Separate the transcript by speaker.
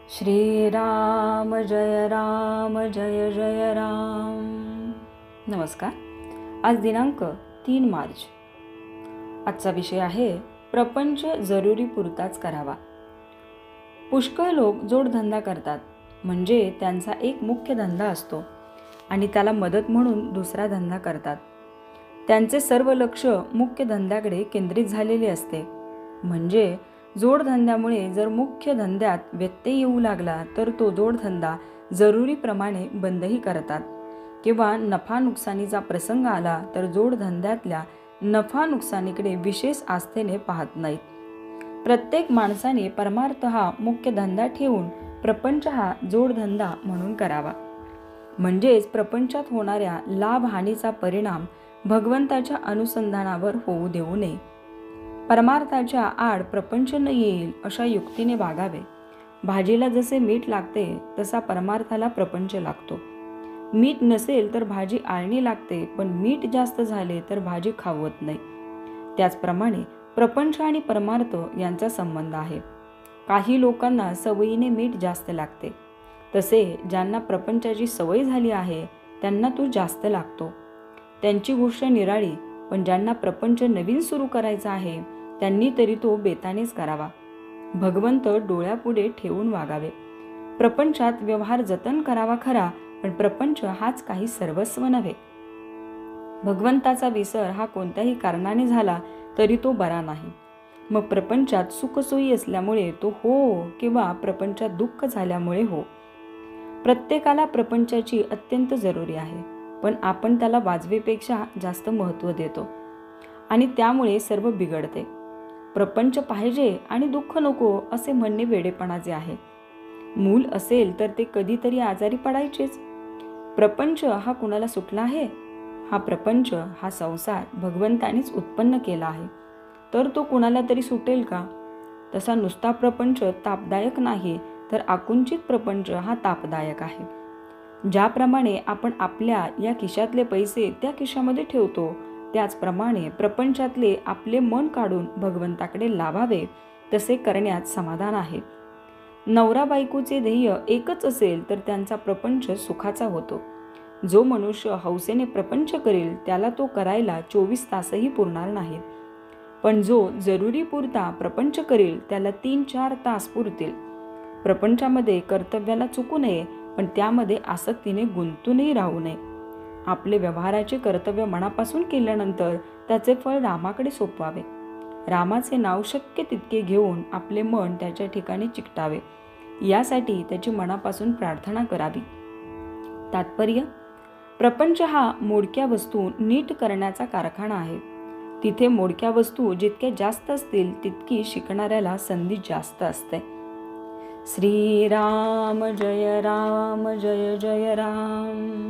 Speaker 1: श्रीराम जय जय राम। नमस्कार। आज दिनांक 3 मार्च। आजचा विषय आहे प्रपंच जरुरी पुरताच करावा। पुष्कळ लोक जोडधंदा करतात, म्हणजे त्यांचा एक मुख्य धंदा असतो आणि त्याला मदत म्हणून दुसरा धंदा करतात। त्यांचे सर्व लक्ष मुख्य धंद्याकडे केंद्रित झालेले असते। म्हणजे जोडधंद्यामुळे जर मुख्य धंद्यात व्यत्यय येऊ लागला तर तो जोडधंदा जरुरीप्रमाणे बंदही करतात, किंवा नफा नुकसानीचा प्रसंग आला तर जोडधंद्यातल्या नफा नुकसानीकडे विशेष आस्थेने पाहत नाहीत। प्रत्येक माणसाने परमार्थ हा मुख्य धंदा ठेवून प्रपंच हा जोडधंदा म्हणून करावा। म्हणजेच प्रपंचात होणाऱ्या लाभ हानीचा परिणाम भगवंताच्या अनुसंधानावर होऊ देऊ नये। परमार्थाच्या आड प्रपंच न येईल अशा युक्तीने वागावे। भाजीला जसे मीठ लागते तसा परमार्थाला प्रपंच लागतो। मीठ नसेल तर भाजी आळणी लागते, पण मीठ जास्त झाले तर भाजी खावत नाही। त्याचप्रमाणे प्रपंच आणि परमार्थ यांचा संबंध आहे। काही लोकांना सवयीने मीठ जास्त लागते, तसे ज्यांना प्रपंचाची सवय झाली आहे त्यांना तो जास्त लागतो। त्यांची गोष्ट निराळी, पण ज्यांना प्रपंच नवीन सुरू करायचा आहे त्यांनी तरी तो बेतानेच करावा। भगवंत डोळ्यापुढे ठेवून वागावे। प्रपंचात व्यवहार जतन करावा खरा, पण प्रपंच हाच काही सर्वस्व नव्हे। भगवंताचा विसर हा कोणत्याही कारणाने झाला तरी तो बरा नाही। मग प्रपंचात सुखसोयी असल्यामुळे तो हो, किंवा प्रपंचात दुःख झाल्यामुळे हो। प्रत्येकाला प्रपंचाची अत्यंत जरुरी आहे, पण आपण त्याला वाजवेपेक्षा जास्त महत्त्व देतो आणि त्यामुळे सर्व बिघडते। प्रपंच पाहिजे आणि दुःख नको असे म्हणणे वेडेपणाचे आहे। मूल असेल तर ते कधीतरी आजारी पडायचेच। प्रपंच हा कुणाला सुटला आहे? हा प्रपंच, हा संसार भगवंतानेच उत्पन्न केला आहे, तर तो कुणाला तरी सुटेल का? तसा नुसता प्रपंच तापदायक नाही, तर आकुंचित प्रपंच हा तापदायक आहे। ज्याप्रमाणे आपण आपल्या या खिशातले पैसे त्या खिशामध्ये ठेवतो, त्याचप्रमाणे प्रपंचातले आपले मन काढून भगवंताकडे लावावे, तसे करण्यात समाधान आहे। नवरा बायकोचे ध्येय एकच असेल तर त्यांचा प्रपंच सुखाचा होतो। जो मनुष्य हौसेने प्रपंच करेल त्याला तो करायला 24 तासही पुरणार नाहीत, पण जो जरुरी पुरता प्रपंच करेल त्याला 3-4 तास पुरतील। प्रपंचामध्ये कर्तव्याला चुकू नये, पण त्यामध्ये आसक्तीने गुंतूनही राहू नये। आपले व्यवहाराचे कर्तव्य मनापासून केल्यानंतर त्याचे फळ रामाकडे सोपवावे। रामाचे नाव शक्य तितके घेऊन आपले मन त्याच्या ठिकाणी चिकटावे, यासाठी त्याची मनापासून प्रार्थना करावी। तात्पर्य: प्रपंच हा मोडक्या वस्तू नीट करण्याचा कारखाना आहे। तिथे मोडक्या वस्तू जितक्या जास्त असतील तितकी शिकणाऱ्याला संधी जास्त असते। श्रीराम जय जय राम।